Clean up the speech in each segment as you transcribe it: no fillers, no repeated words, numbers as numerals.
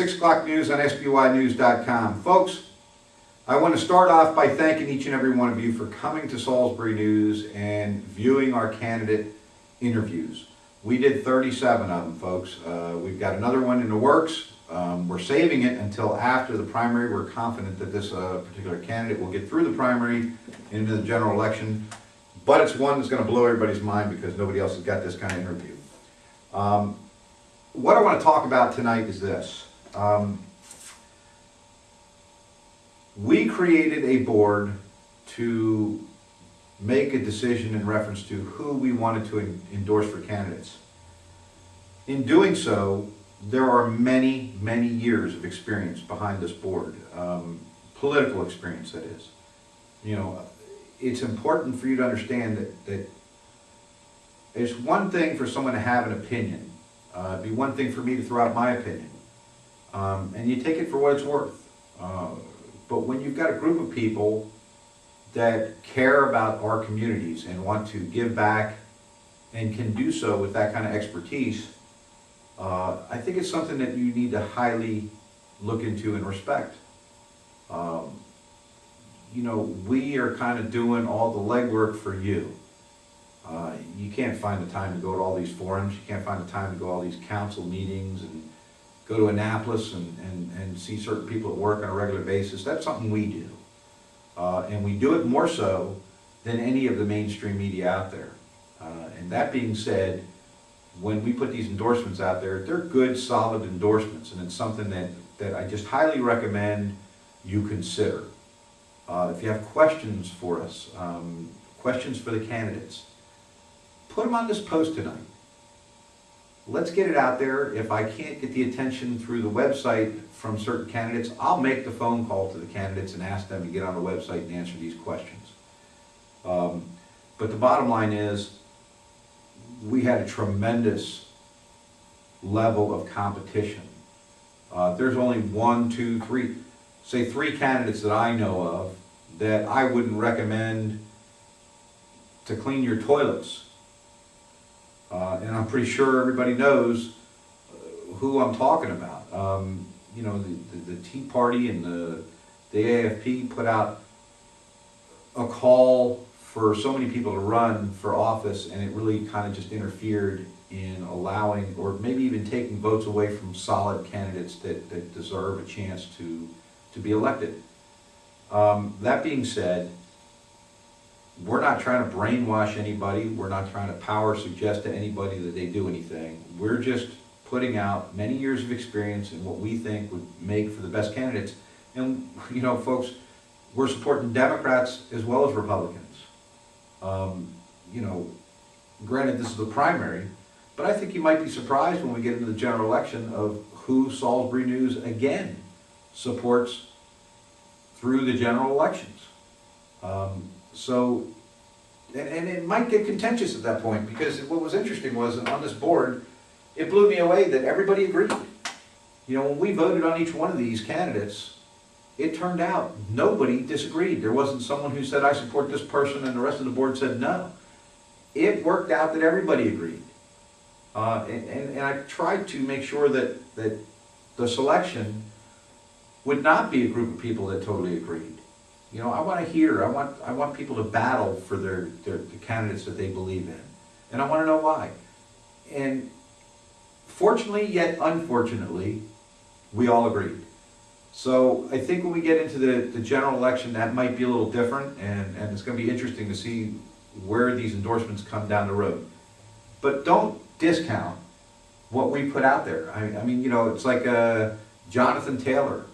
6 o'clock news on SBYnews.com. Folks, I want to start off by thanking each and every one of you for coming to Salisbury News and viewing our candidate interviews. We did 37 of them, folks. We've got another one in the works. We're saving it until after the primary. We're confident that this particular candidate will get through the primary into the general election, but it's one that's going to blow everybody's mind because nobody else has got this kind of interview. What I want to talk about tonight is this. We created a board to make a decision in reference to who we wanted to endorse for candidates. In doing so, there are many, many years of experience behind this board, political experience, that is. You know, it's important for you to understand that it's one thing for someone to have an opinion. It'd be one thing for me to throw out my opinion. And you take it for what it's worth. But when you've got a group of people that care about our communities and want to give back and can do so with that kind of expertise, I think it's something that you need to highly look into and respect. You know, we are kind of doing all the legwork for you. You can't find the time to go to all these forums. You can't find the time to go to all these council meetings and go to Annapolis and see certain people at work on a regular basis. That's something we do. And we do it more so than any of the mainstream media out there. And that being said, when we put these endorsements out there, they're good, solid endorsements, and it's something that I just highly recommend you consider. If you have questions for us, questions for the candidates, put them on this post tonight. Let's get it out there. If I can't get the attention through the website from certain candidates, I'll make the phone call to the candidates and ask them to get on the website and answer these questions. But the bottom line is, we had a tremendous level of competition. There's only three candidates that I know of that I wouldn't recommend to clean your toilets. And I'm pretty sure everybody knows who I'm talking about. You know, the Tea Party and the AFP put out a call for so many people to run for office, and it really kind of just interfered in allowing, or maybe even taking votes away from solid candidates that deserve a chance to be elected. That being said, we're not trying to brainwash anybody. We're not trying to power suggest to anybody that they do anything. We're just putting out many years of experience and what we think would make for the best candidates. And, you know, folks, we're supporting Democrats as well as Republicans. You know, granted, this is the primary, but I think you might be surprised when we get into the general election of who Salisbury News, again, supports through the general elections. So, and it might get contentious at that point, because what was interesting was on this board, it blew me away that everybody agreed. You know, when we voted on each one of these candidates, it turned out nobody disagreed. There wasn't someone who said, I support this person, and the rest of the board said no. It worked out that everybody agreed. And I tried to make sure that the selection would not be a group of people that totally agreed. You know, I want to hear, I want people to battle for the candidates that they believe in. And I want to know why. And fortunately, yet unfortunately, we all agreed. So I think when we get into the general election, that might be a little different, and it's going to be interesting to see where these endorsements come down the road. But don't discount what we put out there. I mean, you know, it's like Jonathan Taylor.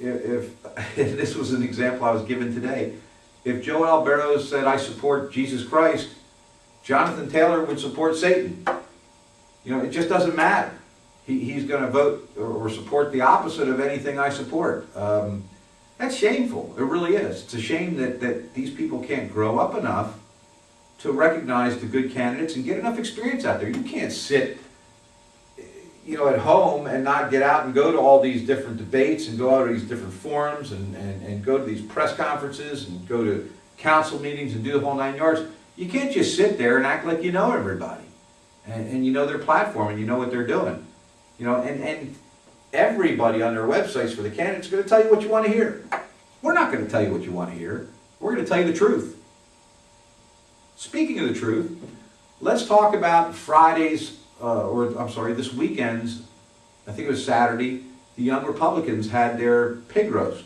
If this was an example I was given today, if Joe Alberto said, I support Jesus Christ, Jonathan Taylor would support Satan. You know, it just doesn't matter. He's going to vote or support the opposite of anything I support. That's shameful. It really is. It's a shame that these people can't grow up enough to recognize the good candidates and get enough experience out there. You can't sit, you know, at home and not get out and go to all these different debates and go out to these different forums and go to these press conferences and go to council meetings and do the whole 9 yards. You can't just sit there and act like you know everybody and you know their platform and you know what they're doing. You know, and everybody on their websites for the candidates is going to tell you what you want to hear. We're not going to tell you what you want to hear. We're going to tell you the truth. Speaking of the truth, let's talk about this weekend's, I think it was Saturday, the Young Republicans had their pig roast.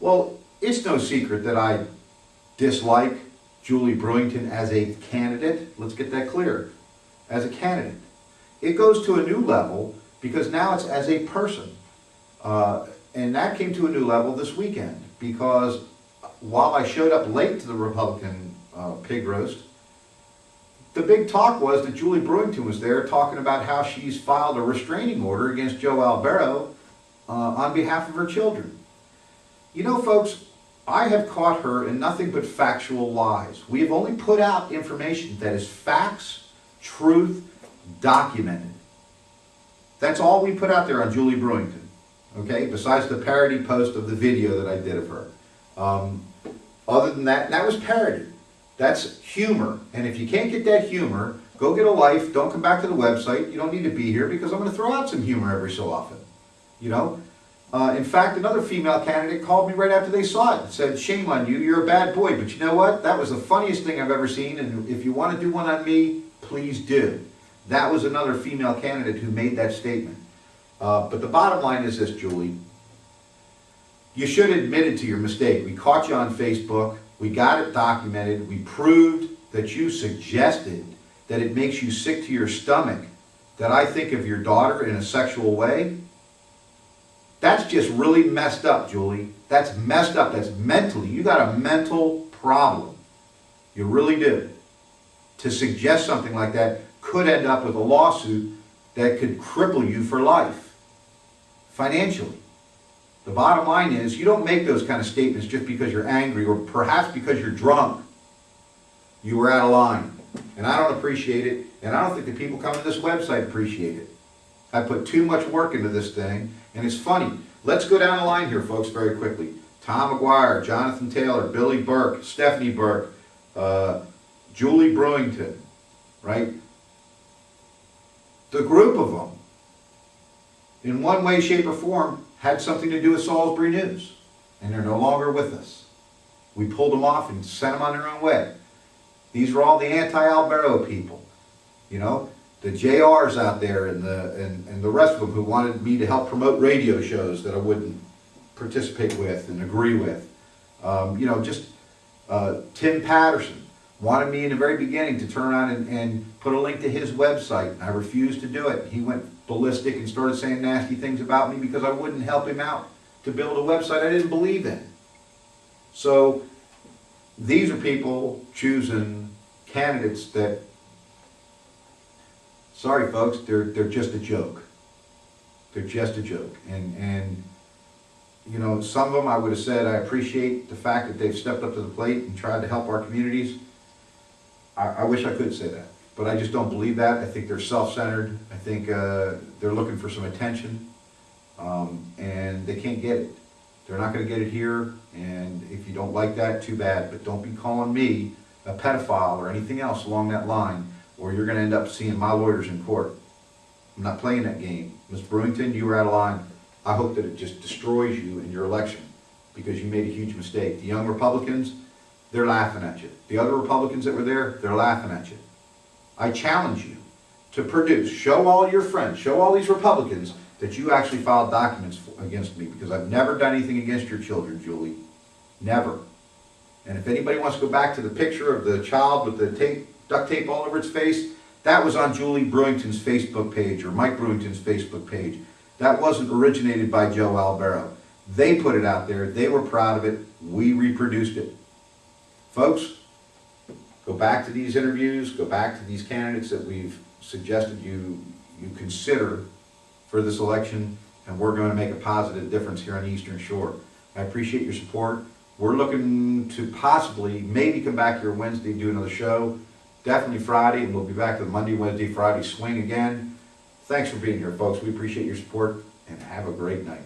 Well, it's no secret that I dislike Julie Brewington as a candidate. Let's get that clear. As a candidate. It goes to a new level because now it's as a person. And that came to a new level this weekend because while I showed up late to the Republican pig roast, the big talk was that Julie Brewington was there talking about how she's filed a restraining order against Joe Albero on behalf of her children. You know, folks, I have caught her in nothing but factual lies. We have only put out information that is facts, truth, documented. That's all we put out there on Julie Brewington, okay? Besides the parody post of the video that I did of her. Other than that, that was parody. That's humor. And if you can't get that humor, go get a life. Don't come back to the website. You don't need to be here because I'm going to throw out some humor every so often. You know? In fact, another female candidate called me right after they saw it and said, "Shame on you, you're a bad boy." But you know what? That was the funniest thing I've ever seen. And if you want to do one on me, please do. That was another female candidate who made that statement. But the bottom line is this, Julie. You should have admitted to your mistake. We caught you on Facebook. We got it documented. We proved that you suggested that it makes you sick to your stomach that I think of your daughter in a sexual way. That's just really messed up, Julie. That's messed up. That's mentally. You got a mental problem. You really do. To suggest something like that could end up with a lawsuit that could cripple you for life, financially. The bottom line is, you don't make those kind of statements just because you're angry or perhaps because you're drunk. You were out of line. And I don't appreciate it, and I don't think the people coming to this website appreciate it. I put too much work into this thing, and it's funny. Let's go down the line here, folks, very quickly. Tom McGuire, Jonathan Taylor, Billy Burke, Stephanie Burke, Julie Brewington, right? The group of them, in one way, shape, or form, had something to do with Salisbury News, and they're no longer with us. We pulled them off and sent them on their own way. These are all the anti-Albero people, you know, the JRs out there and the rest of them who wanted me to help promote radio shows that I wouldn't participate with and agree with. You know, just Tim Patterson wanted me in the very beginning to turn around and put a link to his website, and I refused to do it. He went ballistic and started saying nasty things about me because I wouldn't help him out to build a website I didn't believe in. So these are people choosing candidates that, sorry folks, they're just a joke. They're just a joke. And you know, some of them I would have said I appreciate the fact that they've stepped up to the plate and tried to help our communities. I wish I could say that, but I just don't believe that. I think they're self-centered. I think they're looking for some attention, and they can't get it. They're not going to get it here, and if you don't like that, too bad. But don't be calling me a pedophile or anything else along that line, or you're going to end up seeing my lawyers in court. I'm not playing that game. Ms. Brewington, you were out of line. I hope that it just destroys you in your election because you made a huge mistake. The young Republicans, they're laughing at you. The other Republicans that were there, they're laughing at you. I challenge you to produce, show all your friends, show all these Republicans that you actually filed documents against me, because I've never done anything against your children, Julie. Never. And if anybody wants to go back to the picture of the child with the duct tape all over its face, that was on Julie Brewington's Facebook page or Mike Brewington's Facebook page. That wasn't originated by Joe Albero. They put it out there. They were proud of it. We reproduced it. Folks, go back to these interviews, go back to these candidates that we've suggested you consider for this election, and we're going to make a positive difference here on the Eastern Shore. I appreciate your support. We're looking to possibly, maybe come back here Wednesday and do another show. Definitely Friday, and we'll be back to the Monday, Wednesday, Friday swing again. Thanks for being here, folks. We appreciate your support, and have a great night.